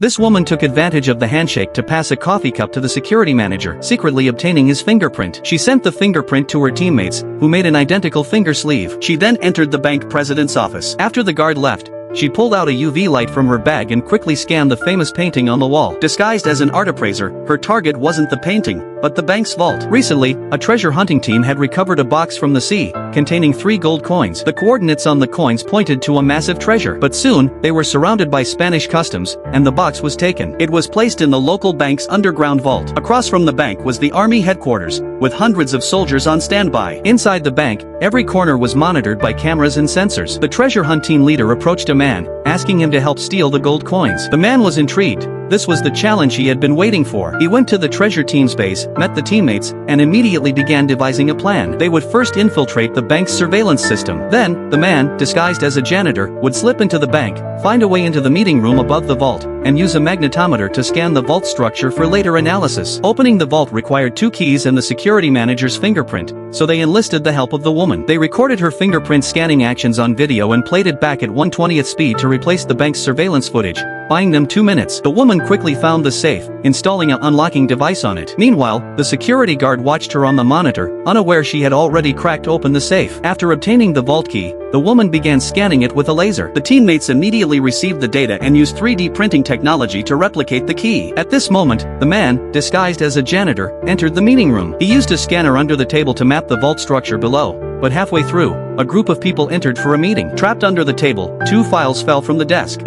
This woman took advantage of the handshake to pass a coffee cup to the security manager, secretly obtaining his fingerprint. She sent the fingerprint to her teammates, who made an identical finger sleeve. She then entered the bank president's office. After the guard left, she pulled out a UV light from her bag and quickly scanned the famous painting on the wall. Disguised as an art appraiser, her target wasn't the painting, but the bank's vault. Recently, a treasure hunting team had recovered a box from the sea, containing 3 gold coins. The coordinates on the coins pointed to a massive treasure, but soon, they were surrounded by Spanish customs, and the box was taken. It was placed in the local bank's underground vault. Across from the bank was the army headquarters, with hundreds of soldiers on standby. Inside the bank, every corner was monitored by cameras and sensors. The treasure hunt team leader approached a man, asking him to help steal the gold coins. The man was intrigued. This was the challenge he had been waiting for. He went to the treasure team's base, met the teammates, and immediately began devising a plan. They would first infiltrate the bank's surveillance system. Then, the man, disguised as a janitor, would slip into the bank, find a way into the meeting room above the vault, and use a magnetometer to scan the vault structure for later analysis. Opening the vault required 2 keys and the security manager's fingerprint, so they enlisted the help of the woman. They recorded her fingerprint scanning actions on video and played it back at 1/20th speed to replace the bank's surveillance footage, buying them 2 minutes. The woman quickly found the safe, installing an unlocking device on it. Meanwhile, the security guard watched her on the monitor, unaware she had already cracked open the safe. After obtaining the vault key, the woman began scanning it with a laser. The teammates immediately received the data and used 3D printing technology to replicate the key. At this moment, the man, disguised as a janitor, entered the meeting room. He used a scanner under the table to map the vault structure below, but halfway through, a group of people entered for a meeting. Trapped under the table, 2 files fell from the desk.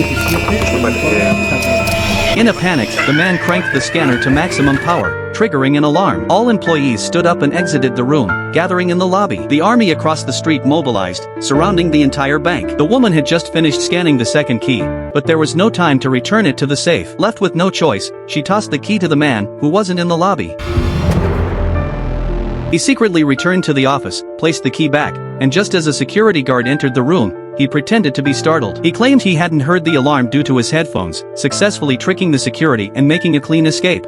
In a panic, the man cranked the scanner to maximum power, triggering an alarm. All employees stood up and exited the room, gathering in the lobby. The army across the street mobilized, surrounding the entire bank. The woman had just finished scanning the second key, but there was no time to return it to the safe. Left with no choice, she tossed the key to the man, who wasn't in the lobby. He secretly returned to the office, placed the key back, and just as a security guard entered the room, he pretended to be startled. He claimed he hadn't heard the alarm due to his headphones, successfully tricking the security and making a clean escape.